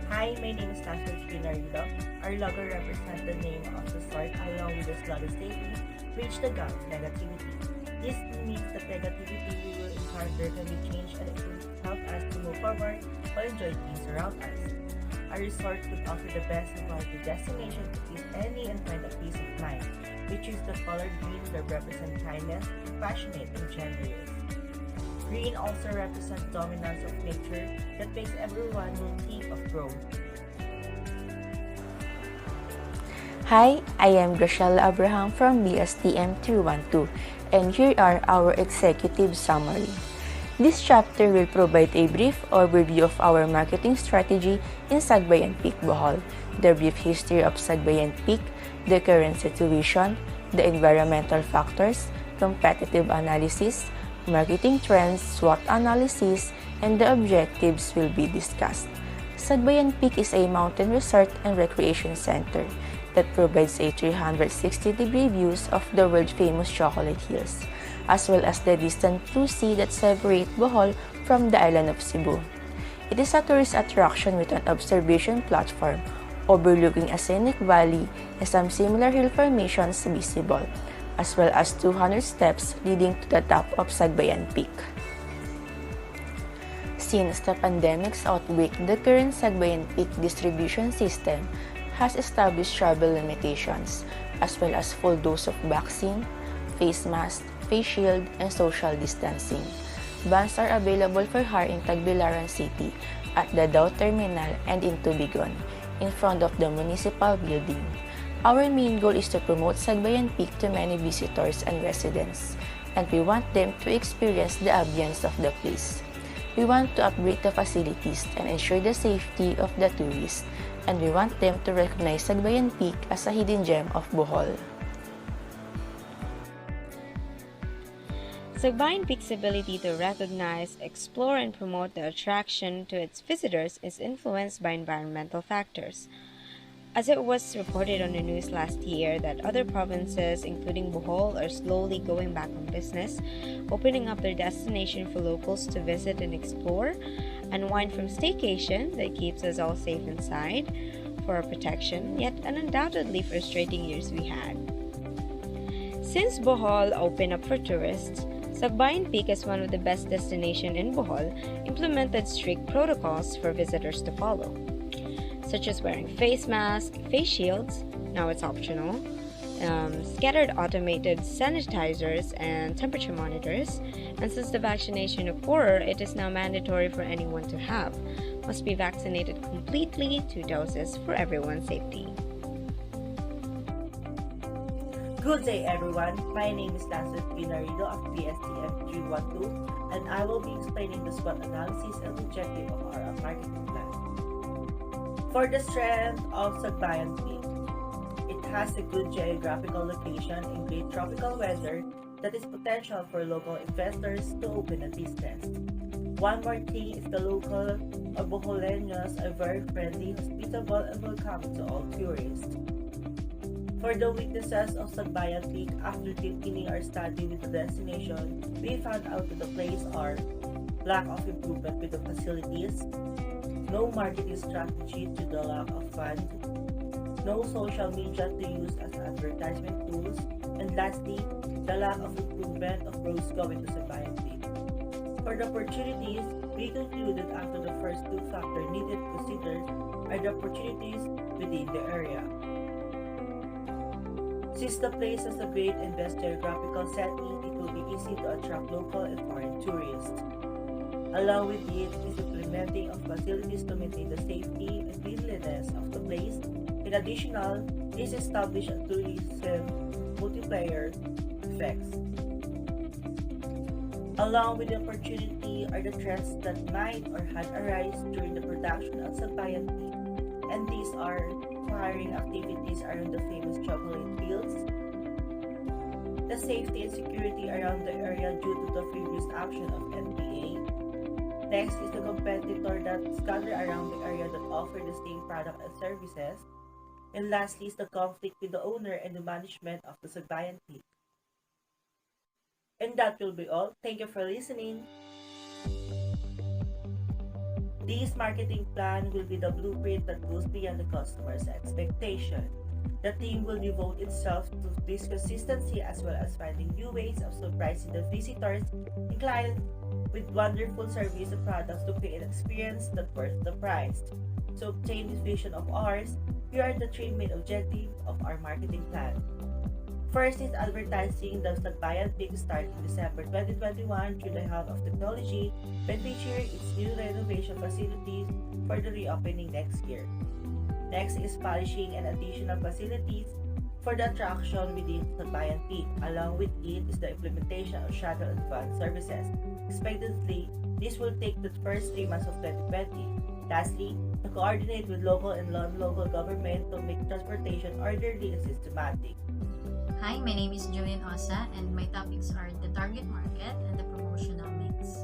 Hi, my name is Tasha Spinarito. Our logo represents the name of the sort along with the sluggish statement, reach the goal, negativity. This means that negativity we will encounter can be changed and it will help us to move forward or enjoy things around us. A resort could offer the best and quality destination to please any and find a peace of mind. We choose the color green that represents kindness, passionate, and generous. Green also represents dominance of nature that makes everyone will think of growth. Hi, I am Graciela Abraham from BSTM 312, and here are our executive summary. This chapter will provide a brief overview of our marketing strategy in Sagbayan Peak, Bohol, the brief history of Sagbayan Peak, the current situation, the environmental factors, competitive analysis, marketing trends, SWOT analysis, and the objectives will be discussed. Sagbayan Peak is a mountain resort and recreation center that provides a 360-degree views of the world-famous Chocolate Hills, as well as the distant blue sea that separates Bohol from the island of Cebu. It is a tourist attraction with an observation platform overlooking a scenic valley and some similar hill formations visible, as well as 200 steps leading to the top of Sagbayan Peak. Since the pandemic's outbreak, the current Sagbayan Peak distribution system has established travel limitations, as well as full dose of vaccine, face mask, face shield, and social distancing. Vans are available for hire in Tagbilaran City, at the Dow Terminal, and in Tubigon, in front of the municipal building. Our main goal is to promote Sagbayan Peak to many visitors and residents, and we want them to experience the ambience of the place. We want to upgrade the facilities and ensure the safety of the tourists, and we want them to recognize Sagbayan Peak as a hidden gem of Bohol. Sagbayan Peak's ability to recognize, explore, and promote the attraction to its visitors is influenced by environmental factors. As it was reported on the news last year that other provinces, including Bohol, are slowly going back on business, opening up their destination for locals to visit and explore, unwind from staycation that keeps us all safe inside, for our protection, yet undoubtedly frustrating years we had. Since Bohol opened up for tourists, Sagbayan Peak is one of the best destinations in Bohol, implemented strict protocols for visitors to follow, such as wearing face masks, face shields, now it's optional, scattered automated sanitizers and temperature monitors, and since the vaccination occurred, it is now mandatory for anyone to have. Must be vaccinated completely, 2 doses for everyone's safety. Good day, everyone. My name is Tasha Spinarito of BSTM 312, and I will be explaining the SWOT analysis and objective of our marketing plan. For the strength of Sagbayan Peak, it has a good geographical location and great tropical weather that is potential for local investors to open a business. One more thing is the local Boholeños are very friendly, hospitable, and welcoming to all tourists. For the weaknesses of Sagbayan Peak, after deepening our study with the destination, we found out that the place are lack of improvement with the facilities, no marketing strategy to the lack of funds, no social media to use as advertisement tools, and lastly, the lack of improvement of roads going to Sagbayan Peak. For the opportunities, we concluded after the first two factors needed to consider are the opportunities within the area. Since the place has a great and best geographical setting, it will be easy to attract local and foreign tourists. Along with it is implementing of facilities to maintain the safety and cleanliness of the place. In addition, this establishes a tourism multiplier effects. Along with the opportunity are the threats that might or had arisen during the production of Sagbayan Peak, and these are firing activities around the famous chocolate fields, the safety and security around the area due to the previous action of NPA. Next is the competitor that scatter around the area that offer the same product and services. And lastly is the conflict with the owner and the management of the Sagbayan Peak. And that will be all. Thank you for listening. This marketing plan will be the blueprint that goes beyond the customer's expectation. The team will devote itself to this consistency as well as finding new ways of surprising the visitors and clients with wonderful service and products to create an experience that's worth the price. To obtain this vision of ours, here are the three main objectives of our marketing plan. First is advertising the Sagbayan Peak starting December 2021 through the help of technology by featuring its new renovation facilities for the reopening next year. Next is polishing and additional facilities for the attraction within Sagbayan Peak. Along with it is the implementation of shuttle and van services. Expectedly, this will take the first 3 months of 2020. Lastly, to coordinate with local and non-local government to make transportation orderly and systematic. Hi, my name is Julian Osa and my topics are the target market and the promotional mix.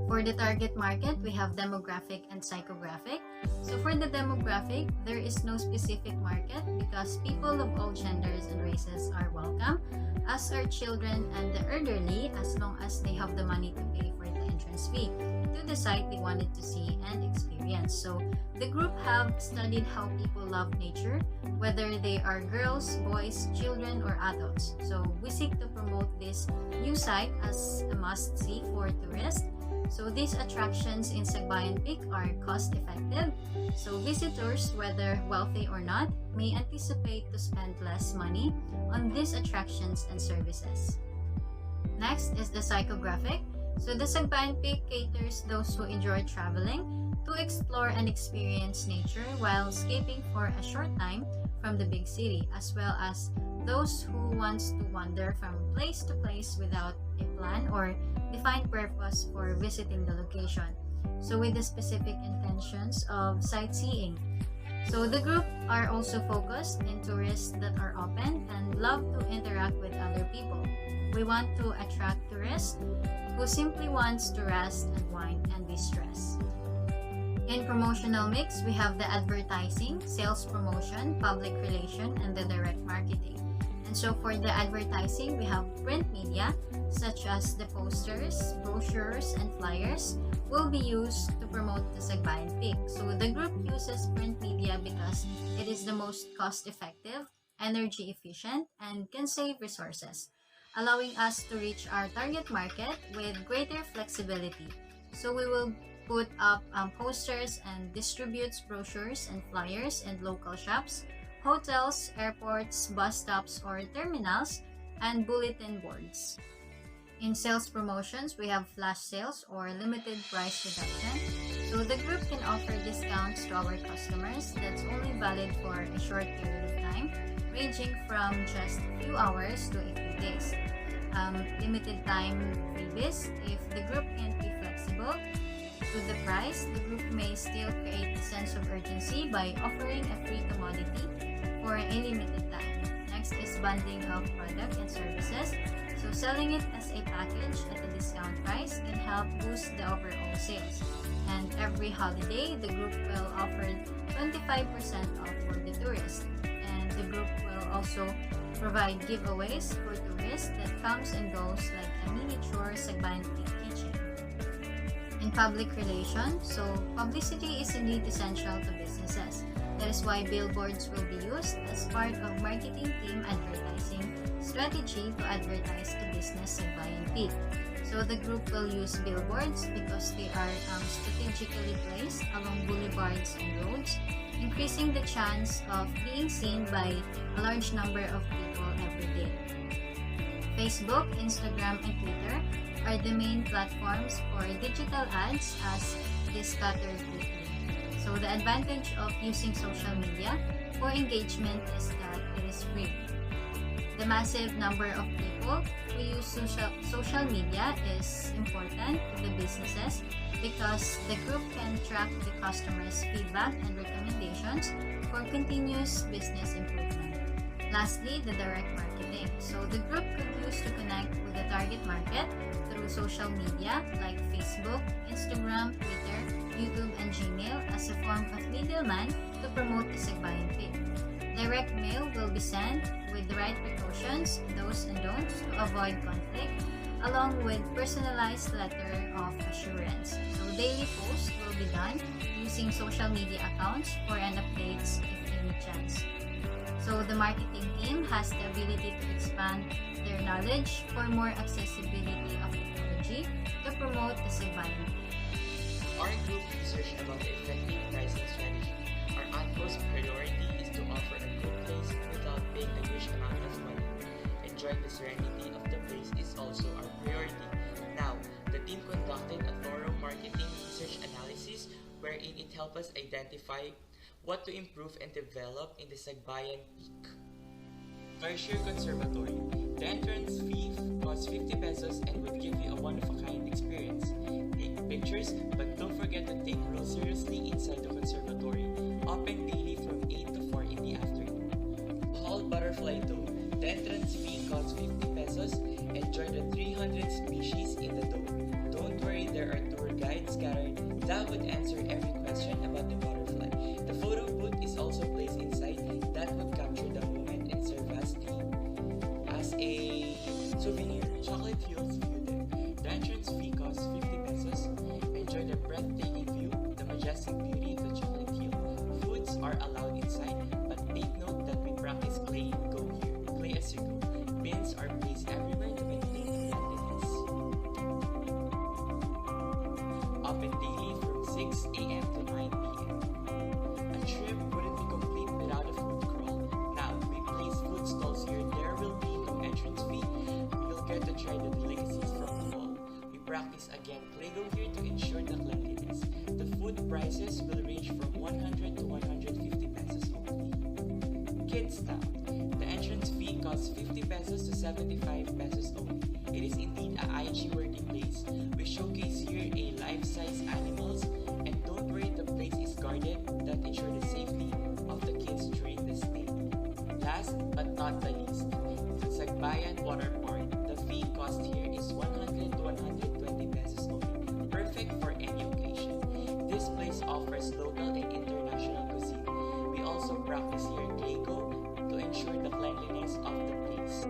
For the target market, we have demographic and psychographic. So for the demographic, there is no specific market because people of all genders and races are welcome, as are children and the elderly, as long as they have the money to pay for the entrance fee to the site they wanted to see and experience. So the group have studied how people love nature, whether they are girls, boys, children, or adults. So we seek to promote this new site as a must-see for tourists. So these attractions in Sagbayan Peak are cost-effective. So visitors, whether wealthy or not, may anticipate to spend less money on these attractions and services. Next is the psychographic. So the Sagbayan Peak caters those who enjoy traveling to explore and experience nature while escaping for a short time from the big city, as well as those who wants to wander from place to place without a plan or defined purpose for visiting the location. So with the specific intentions of sightseeing. So the group are also focused in tourists that are open and love to interact with other people. We want to attract tourists who simply wants to rest and wind and de-stress. In promotional mix, we have the advertising, sales promotion, public relation, and the direct marketing. And so for the advertising, we have print media such as the posters, brochures, and flyers will be used to promote the Sagbayan Peak. So the group uses print media because it is the most cost-effective, energy efficient, and can save resources, allowing us to reach our target market with greater flexibility. So we will put up posters and distributes brochures and flyers in local shops, hotels, airports, bus stops, or terminals, and bulletin boards. In sales promotions, we have flash sales or limited price reduction. So the group can offer discounts to our customers that's only valid for a short period of time, ranging from just a few hours to a few days. Limited time freebies. If the group can't be flexible to the price, the group may still create a sense of urgency by offering a free commodity for a limited time. Next is bundling of product and services. So selling it as a package at a discount price can help boost the overall sales. And every holiday, the group will offer 25% off for the tourists. And the group will also provide giveaways for tourists that comes and goes like a miniature Sagbayan Peak kitchen. In public relations, so publicity is indeed essential to businesses. That is why billboards will be used as part of marketing team advertising strategy to advertise to business Sagbayan Peak. So the group will use billboards because they are strategically placed along boulevards and roads, increasing the chance of being seen by a large number of people every day. Facebook, Instagram, and Twitter are the main platforms for digital ads as this scattered quickly. So the advantage of using social media for engagement is that it is free. The massive number of people who use social media is important to the businesses because the group can track the customers' feedback and recommendations for continuous business improvement. Lastly, the direct marketing. So the group could use to connect with the target market through social media like Facebook, Instagram, Twitter, YouTube, and Gmail as a form of middleman to promote the Sagbayan Peak. Direct mail will be sent with the right precautions, do's and don'ts to avoid conflict, along with personalized letter of assurance. So daily posts will be done using social media accounts for an updates if any chance. So the marketing team has the ability to expand their knowledge for more accessibility of technology to promote the Cebayan Peak. Our group researched about the effective pricing strategy. Our utmost priority is to offer a good place without paying a huge amount of money. Enjoying the serenity of the place is also our priority. Now, the team conducted a thorough marketing research analysis wherein it helped us identify what to improve and develop in the Sagbayan Peak. Tertiary Conservatory. The entrance fee costs 50 pesos and would give you a one-of-a-kind experience. Take pictures, but don't forget to take rules seriously inside the conservatory. Open daily from 8 to 4 in the afternoon. Hall Butterfly Dome. The entrance fee costs 50 pesos. Enjoy the 300 species in the dome. Don't worry, there are tour guides scattered that would answer every question about the butterfly. The photo booth is also placed inside that would capture the moment and serve as a souvenir. Chocolate Hills View Deck. The entrance fee costs 50 pesos. Enjoy the breathtaking view, the majestic beauty of the Chocolate Hill. Foods are allowed inside, but take note that we practice play go here, play as you go. Bins are placed everywhere to maintain cleanliness. Open daily from 6 a.m. to 9 p.m. A trip wouldn't be complete without a food crawl. Now, we place food stalls here. There will be no entrance fee. You'll get to try the delicacies from the wall. We practice again Play-Go here to ensure the cleanliness. The food prices will range from 100 to 150 pesos only. Kids Town. The entrance fee costs 50 pesos to 75 pesos only. It is indeed a IG-worthy place. We showcase here a life-size animals, and don't worry, the place is guarded that ensure the safety of the kids during the stay. Last but not the least, the Sagbayan Water Park. The fee cost here is 100 to 120 pesos only, perfect for any occasion. This place offers local and international cuisine. We also practice here Play-Go to ensure the cleanliness of the place.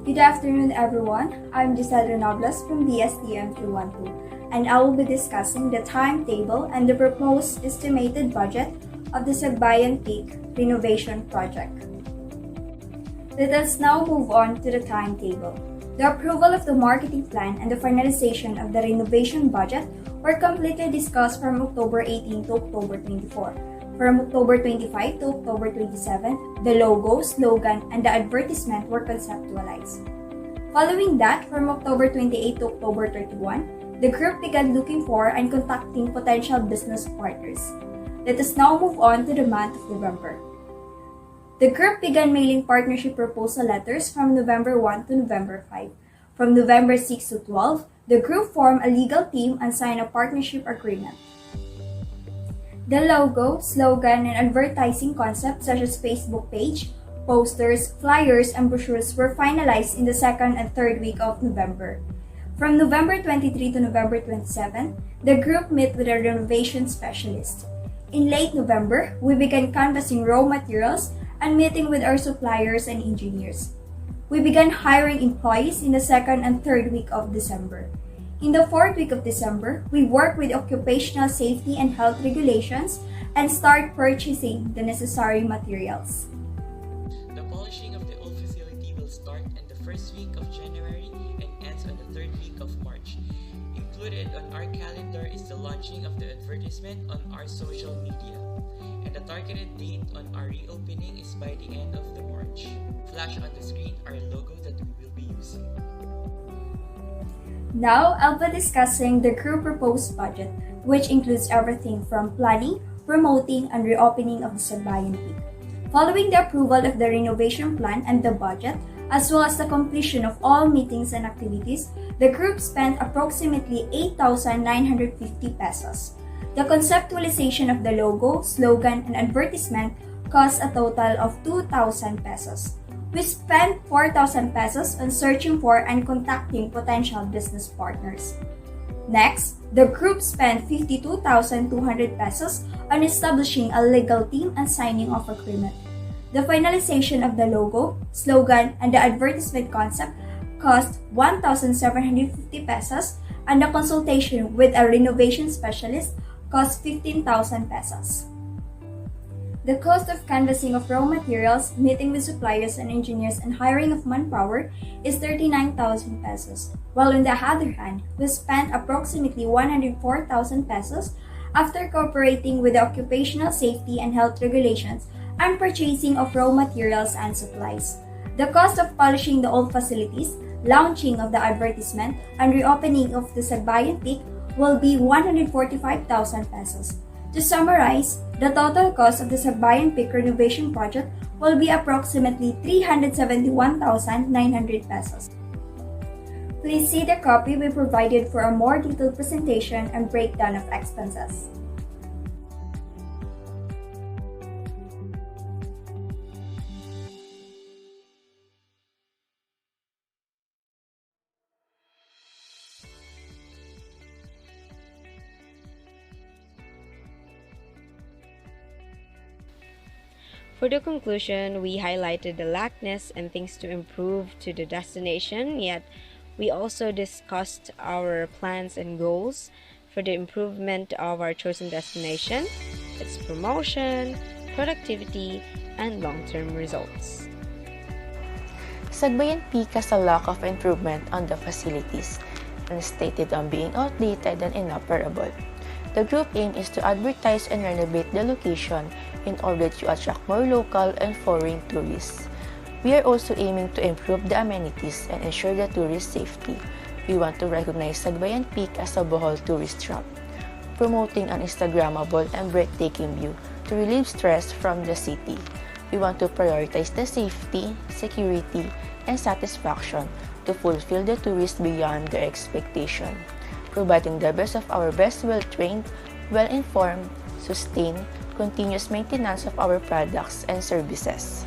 Good afternoon, everyone. I'm Giselle Renobles from BSTM 312, and I will be discussing the timetable and the proposed estimated budget of the Sagbayan Peak renovation project. Let us now move on to the timetable. The approval of the marketing plan and the finalization of the renovation budget were completely discussed from October 18 to October 24. From October 25 to October 27, the logo, slogan, and the advertisement were conceptualized. Following that, from October 28 to October 31, the group began looking for and contacting potential business partners. Let us now move on to the month of November. The group began mailing partnership proposal letters from November 1 to November 5. From November 6 to 12, the group formed a legal team and signed a partnership agreement. The logo, slogan, and advertising concepts such as Facebook page, posters, flyers, and brochures were finalized in the second and third week of November. From November 23 to November 27, the group met with a renovation specialist. In late November, we began canvassing raw materials and meeting with our suppliers and engineers. We began hiring employees in the second and third week of December. In the fourth week of December, we work with occupational safety and health regulations and start purchasing the necessary materials. The polishing of the old facility will start in the first week of January and ends on the third week of March. Included on our calendar is the launching of the advertisement on our social media. And the targeted date on our reopening is by the end of the March. Flash on the screen our logo that we will be using. Now, I'll be discussing the group proposed budget, which includes everything from planning, promoting, and reopening of the Sagbayan Peak. Following the approval of the renovation plan and the budget, as well as the completion of all meetings and activities, the group spent approximately 8,950 pesos. The conceptualization of the logo, slogan, and advertisement cost a total of 2,000 pesos. We spent 4,000 pesos on searching for and contacting potential business partners. Next, the group spent 52,200 pesos on establishing a legal team and signing of agreement. The finalization of the logo, slogan, and the advertisement concept costs 1,750 pesos, and the consultation with a renovation specialist costs 15,000 pesos. The cost of canvassing of raw materials, meeting with suppliers and engineers, and hiring of manpower is 39,000 pesos, while on the other hand, we spent approximately 104,000 pesos after cooperating with the occupational safety and health regulations and purchasing of raw materials and supplies. The cost of polishing the old facilities, launching of the advertisement, and reopening of the Sagbayan Peak will be 145,000 pesos. To summarize, the total cost of the Sagbayan Peak renovation project will be approximately 371,900 pesos. Please see the copy we provided for a more detailed presentation and breakdown of expenses. For the conclusion, we highlighted the lackness and things to improve to the destination, yet we also discussed our plans and goals for the improvement of our chosen destination, its promotion, productivity, and long-term results. Sagbayan Peak has a lack of improvement on the facilities and stated on being outdated and inoperable. The group aim is to advertise and renovate the location in order to attract more local and foreign tourists. We are also aiming to improve the amenities and ensure the tourist safety. We want to recognize Sagbayan Peak as a Bohol tourist trap, promoting an Instagrammable and breathtaking view to relieve stress from the city. We want to prioritize the safety, security, and satisfaction to fulfill the tourists beyond their expectation, providing the best of our best well-trained, well-informed, sustained, continuous maintenance of our products and services.